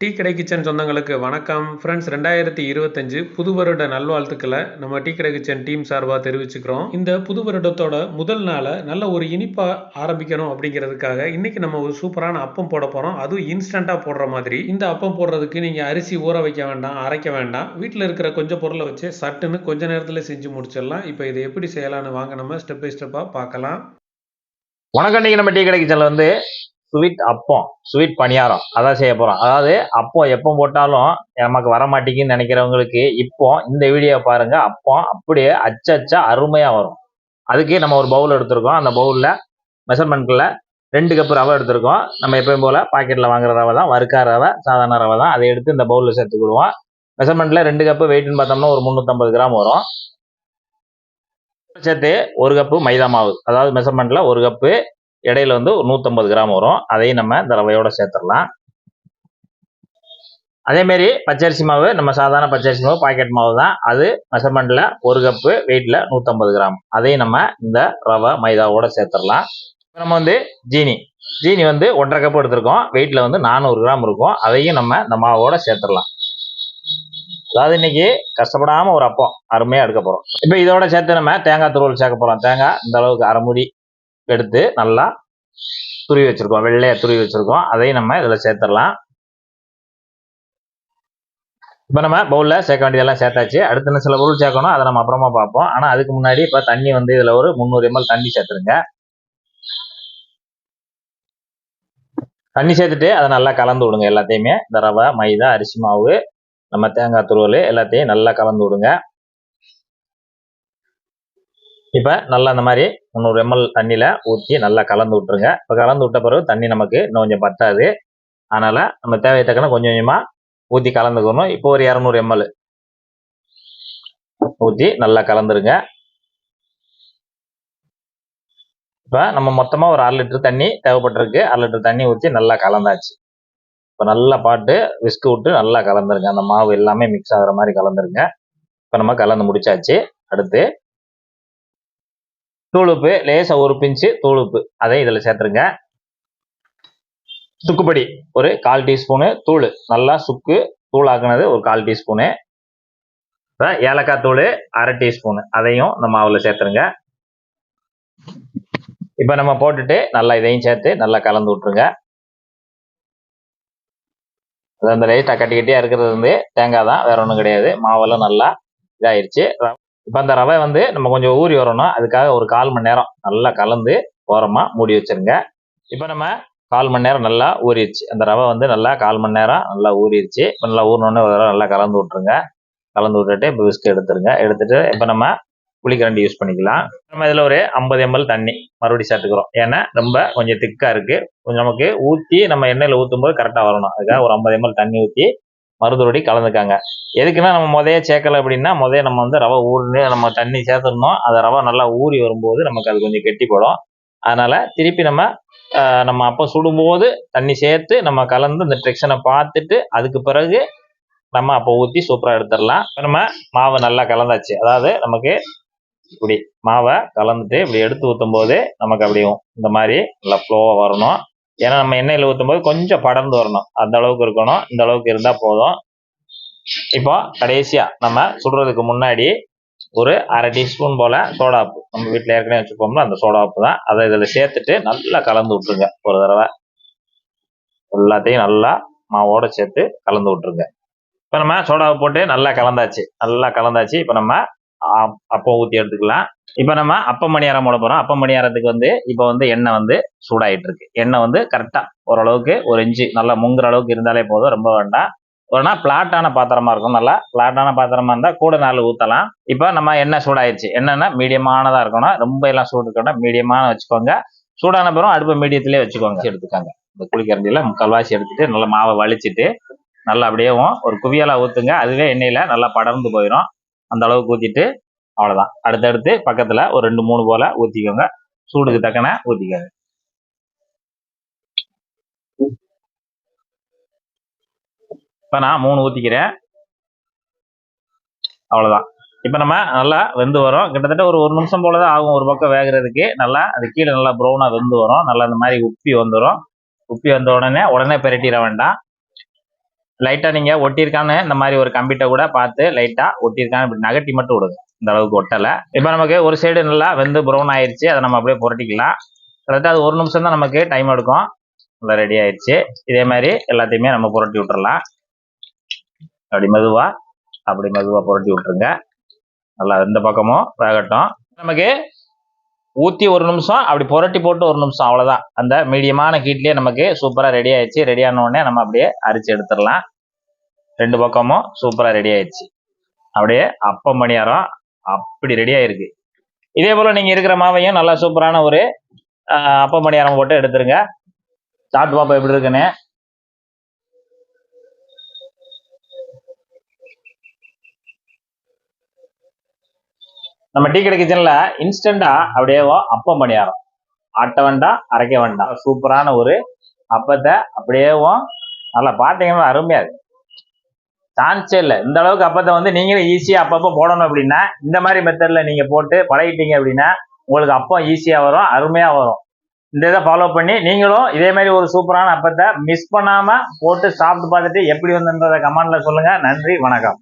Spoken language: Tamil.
டீ கடை கிச்சன் சொந்தங்களுக்கு வணக்கம் ஃப்ரெண்ட்ஸ். 2025 புது வருட நல்வாழ்த்துக்களை நம்ம டீ கடை கிச்சன் டீம் சார்பாக தெரிவிச்சுக்கிறோம். இந்த புது வருடத்தோட முதல் நாளை நல்ல ஒரு இனிப்பாக ஆரம்பிக்கணும் அப்படிங்கிறதுக்காக இன்னைக்கு நம்ம ஒரு சூப்பரான அப்பம் போட போகிறோம். அதுவும் இன்ஸ்டண்ட்டாக போடுற மாதிரி. இந்த அப்பம் போடுறதுக்கு நீங்கள் அரிசி ஊற வைக்க வேண்டாம், அரைக்க வேண்டாம். வீட்டில் இருக்கிற கொஞ்சம் பொருளை வச்சு சட்டுன்னு கொஞ்ச நேரத்தில் செஞ்சு முடிச்சிடலாம். இப்போ இதை எப்படி செய்யலான்னு வாங்க நம்ம ஸ்டெப் பை ஸ்டெப்பாக பார்க்கலாம். வணக்கம். இன்னைக்கு நம்ம டீ கடை கிச்சன்ல ஸ்வீட் அப்பம், ஸ்வீட் பணியாரம் அதான் செய்ய போகிறோம். அதாவது அப்பம் எப்போ போட்டாலும் நமக்கு வர மாட்டேங்குன்னு நினைக்கிறவங்களுக்கு இப்போ இந்த வீடியோ பாருங்க. அப்பம் அப்படியே அச்சா அருமையாக வரும். அதுக்கு நம்ம ஒரு பவுல் எடுத்திருக்கோம். அந்த பவுலில் மெஷர்மெண்ட்டில் 2 கப்பு ரவை எடுத்திருக்கோம். நம்ம எப்பயும் போல் பாக்கெட்டில் வாங்குற ரவை தான், வறுக்கார ரவை, சாதாரண ரவை தான். அதை எடுத்து இந்த பவுலில் சேர்த்துக்கிடுவோம். மெஷர்மெண்ட்டில் 2 கப்பு வெயிட்னு பார்த்தோம்னா ஒரு 350 கிராம் வரும். சேர்த்து 1 கப்பு மைதா மாவு, அதாவது மெஷர்மெண்ட்டில் 1 கப்பு, இடையில 150 கிராம் வரும். அதையும் நம்ம இந்த ரவையோட சேர்த்துடலாம். அதேமாரி பச்சரிசி மாவு, நம்ம சாதாரண பச்சரிசி மாவு பாக்கெட் மாவு தான். அது மெஷர்மெண்ட்டில் 1 கப்பு, வெயிட்டில் 150 கிராம். அதையும் நம்ம இந்த ரவை மைதாவோட சேர்த்துடலாம். நம்ம ஜீனி 1,5 கப்பு எடுத்திருக்கோம். வெயிட்டில் 400 கிராம் இருக்கும். அதையும் நம்ம இந்த மாவோட சேர்த்துடலாம். அதாவது இன்னைக்கு கஷ்டப்படாமல் ஒரு அப்பம் அருமையாக எடுக்க போகிறோம். இப்போ இதோட சேர்த்து நம்ம தேங்காய் துருவல் சேர்க்க போகிறோம். தேங்காய் இந்த அளவுக்கு அரை மூடி எடுத்து நல்லா துருவி வச்சிருக்கோம், வெள்ளையா துருவி வச்சிருக்கோம். அதையும் நம்ம இதில் சேர்த்துடலாம். இப்போ நம்ம பவுலில் சேர்க்க வேண்டியதெல்லாம் சேர்த்தாச்சு. அடுத்து சில பொருள் சேர்க்கணும், அதை நம்ம அப்புறமா பார்ப்போம். ஆனால் அதுக்கு முன்னாடி இப்போ தண்ணி இதில் ஒரு 300 ml தண்ணி சேர்த்துருங்க. தண்ணி சேர்த்துட்டு அதை நல்லா கலந்து விடுங்க. எல்லாத்தையுமே இந்த ரவை, மைதா, அரிசி மாவு, நம்ம தேங்காய் துருவல் எல்லாத்தையும் நல்லா கலந்து விடுங்க. இப்போ நல்லா இந்த மாதிரி 300 ml தண்ணியில் ஊற்றி நல்லா கலந்து விட்டுருங்க. இப்போ கலந்து விட்ட பிறகு தண்ணி நமக்கு இன்னும் கொஞ்சம் பத்தாது. அதனால் நம்ம தேவையை தக்கன கொஞ்சம் கொஞ்சமாக ஊற்றி கலந்துக்கணும். இப்போ ஒரு 200 ml ஊற்றி நல்லா கலந்துருங்க. இப்போ நம்ம மொத்தமாக ஒரு 1/2 லிட்டர் தண்ணி தேவைப்பட்டிருக்கு. 1/2 லிட்டர் தண்ணி ஊற்றி நல்லா கலந்தாச்சு. இப்போ நல்லா பாட்டு விஸ்கு விட்டு நல்லா கலந்துருங்க. அந்த மாவு எல்லாமே மிக்ஸ் ஆகிற மாதிரி கலந்துருங்க. இப்போ நம்ம கலந்து முடிச்சாச்சு. அடுத்து தூளுப்பு, லேசாக 1 பிஞ்சு தூளுப்பு, அதை இதில் சேர்த்துருங்க. சுக்குப்பொடி ஒரு 1/4 டீஸ்பூனு, தூள் நல்லா சுக்கு தூளாக்குனது ஒரு 1/4 டீஸ்பூனு, இப்போ ஏலக்காய் தூள் 1/2 டீஸ்பூனு, அதையும் இந்த மாவில் சேர்த்துருங்க. இப்போ நம்ம போட்டுட்டு நல்லா இதையும் சேர்த்து நல்லா கலந்து விட்டுருங்க. அது அந்த லைட்டாக கட்டி கட்டியாக இருக்கிறது தேங்காய் தான், வேற ஒன்றும் கிடையாது. மாவெல்லாம் நல்லா இதாகிடுச்சு. இப்போ அந்த ரவை நம்ம கொஞ்சம் ஊறி வரணும். அதுக்காக ஒரு 1/4 மணி நேரம் நல்லா கலந்து ஓரமாக மூடி வச்சிருங்க. இப்போ நம்ம 1/4 மணி நேரம் நல்லா ஊறிடுச்சு. அந்த ரவை நல்லா 1/4 மணி நேரம் நல்லா ஊறிடுச்சு. இப்போ நல்லா ஊறினோடனே ஒரு தடவை நல்லா கலந்து விட்ருங்க. கலந்து விட்டுட்டு இப்போ விஸ்க் எடுத்துருங்க. எடுத்துட்டு இப்போ நம்ம புளிக்கரண்டி யூஸ் பண்ணிக்கலாம். நம்ம இதில் ஒரு 50 ml தண்ணி மறுபடியும் சேர்த்துக்கிறோம். ஏன்னா ரொம்ப கொஞ்சம் திக்காக இருக்குது. கொஞ்சம் நமக்கு ஊற்றி நம்ம எண்ணெயில் ஊற்றும் போது கரெக்டாக வரணும். அதுக்காக ஒரு 50 ml தண்ணி ஊற்றி மறுபடி கலந்துக்காங்க. எதுக்குன்னா நம்ம முதைய சேர்க்கலை அப்படின்னா நம்ம ரவை ஊறினு நம்ம தண்ணி சேர்த்துடணும். அந்த ரவை நல்லா ஊறி வரும்போது நமக்கு அது கொஞ்சம் கெட்டிப்படும். அதனால் திருப்பி நம்ம அப்போ சுடும்போது தண்ணி சேர்த்து நம்ம கலந்து இந்த ட்ரிக்ஷனை பார்த்துட்டு அதுக்கு பிறகு நம்ம அப்போ ஊற்றி சூப்பராக எடுத்துடலாம். இப்போ நம்ம மாவை நல்லா கலந்தாச்சு. அதாவது நமக்கு இப்படி மாவை கலந்துட்டு இப்படி எடுத்து ஊற்றும் போது நமக்கு அப்படியும் இந்த மாதிரி நல்லா ஃப்ளோவாக வரணும். ஏன்னா நம்ம எண்ணெயில் ஊற்றும் போது கொஞ்சம் படர்ந்து வரணும். அந்த அளவுக்கு இருக்கணும். இந்த அளவுக்கு இருந்தால் போதும். இப்போ கடைசியாக நம்ம சுடுறதுக்கு முன்னாடி ஒரு 1/2 டீஸ்பூன் போல் சோடாப்பு, நம்ம வீட்டில் ஏற்கனவே வச்சுப்போம்னா அந்த சோடாப்பு தான், அதை இதில் சேர்த்துட்டு நல்லா கலந்து விட்ருங்க. ஒரு தடவை எல்லாத்தையும் நல்லா மாவோட சேர்த்து கலந்து விட்ருங்க. இப்போ நம்ம சோடாவை போட்டு நல்லா கலந்தாச்சு. இப்போ நம்ம அப்பம் ஊற்றி எடுத்துக்கலாம். இப்போ நம்ம அப்பம் மணியாரம் போட போகிறோம். அப்பம் மணியாரத்துக்கு இப்போ எண்ணெய் சூடாகிட்டு இருக்கு. எண்ணெய் கரெக்டாக ஓரளவுக்கு 1 இன்ச்சு நல்லா முங்குற அளவுக்கு இருந்தாலே போதும், ரொம்ப வேண்டாம். ஒருனா பிளாட்டான பாத்திரமா இருக்கும். நல்லா பிளாட்டான பாத்திரமா இருந்தால் கூட 4 ஊற்றலாம். இப்போ நம்ம எண்ணெய் சூடாயிடுச்சு. எண்ணெய்னா மீடியமானதாக இருக்கணும். ரொம்ப எல்லாம் சூடு இருக்கணும், மீடியமான வச்சுக்கோங்க. சூடான பிறகு அடுப்பு மீடியத்திலே வச்சுக்கோங்க. எடுத்துக்காங்க இந்த குளிக்கரண்டியில் 3/4 எடுத்துட்டு நல்லா மாவை வலிச்சுட்டு நல்லா அப்படியே ஒரு குவியலாக ஊற்றுங்க. அதுவே எண்ணெயில் நல்லா படர்ந்து போயிடும். அந்த அளவுக்கு ஊற்றிட்டு அவ்வளோதான். அடுத்தடுத்து பக்கத்தில் ஒரு 2-3 போல் ஊற்றிக்கோங்க. சூடுக்கு தக்கன ஊற்றிக்கோங்க. இப்போ நான் 3 ஊற்றிக்கிறேன். அவ்வளோதான். இப்போ நம்ம நல்லா வெந்து வரும். கிட்டத்தட்ட ஒரு 1 நிமிஷம் போல தான் ஆகும் ஒரு பக்கம் வேகிறதுக்கு. நல்லா அது கீழே நல்லா ப்ரௌனாக வெந்து வரும். நல்லா இந்த மாதிரி உப்பி வந்துடும். உப்பி வந்த உடனே பிரட்டிட வேண்டாம். லைட்டாக நீங்கள் ஒட்டியிருக்கான்னு இந்த மாதிரி ஒரு கம்பிட்ட கூட பார்த்து லைட்டாக ஒட்டியிருக்கான்னு இப்படி நகட்டி மட்டும் விடுங்க. இந்த அளவுக்கு ஒட்டலை. இப்போ நமக்கு ஒரு சைடு நல்லா வெந்து ப்ரௌன் ஆயிடுச்சு. அதை நம்ம அப்படியே புரட்டிக்கலாம். கரெக்டாக அது 1 நிமிஷம் தான் நமக்கு டைம் எடுக்கும். நல்லா ரெடி ஆயிடுச்சு. இதே மாதிரி எல்லாத்தையுமே நம்ம புரட்டி விட்டுறலாம். அப்படி மெதுவாக புரட்டி விட்டுருங்க. நல்லா இந்த பக்கமும் வேகட்டும். நமக்கு ஊற்றி 1 நிமிஷம், அப்படி புரட்டி போட்டு 1 நிமிஷம், அவ்வளோதான். அந்த மீடியமான ஹீட்லேயே நமக்கு சூப்பராக ரெடி ஆயிடுச்சு. ரெடியான உடனே நம்ம அப்படியே அரிச்சு எடுத்துடலாம். 2 பக்கமும் சூப்பராக ரெடி ஆயிடுச்சு. அப்படியே அப்பம் பணியாரம் அப்படி ரெடி ஆயிருக்கு. இதே போல் நீங்கள் இருக்கிற மாவையும் நல்லா சூப்பரான ஒரு அப்பம் பணியாரம் போட்டு எடுத்துருங்க. சாப்பிட்டு பார்ப்போம் எப்படி இருக்குன்னு. நம்ம டீ கடை கிச்சன்ல இன்ஸ்டண்டா அப்படியே அப்பம் பணியாரம், ஆட்ட வேண்டாம் அரைக்க வேண்டாம், சூப்பரான ஒரு அப்பத்தை அப்படியேவும் நல்லா பார்த்தீங்கன்னா அருமையா இருக்கு. சான்ஸே இல்லை. இந்த அளவுக்கு அப்பத்தை வந்து நீங்களும் ஈஸியாக அப்பப்போ போடணும் அப்படின்னா இந்த மாதிரி மெத்தடில் நீங்கள் போட்டு பழகிட்டீங்க அப்படின்னா உங்களுக்கு அப்பம் ஈஸியாக வரும், அருமையாக வரும். இந்த இதை ஃபாலோ பண்ணி நீங்களும் இதே மாதிரி ஒரு சூப்பரான அப்பத்தை மிஸ் பண்ணாமல் போட்டு சாப்பிட்டு பார்த்துட்டு எப்படி வந்துன்றதை கமெண்ட்ல சொல்லுங்கள். நன்றி, வணக்கம்.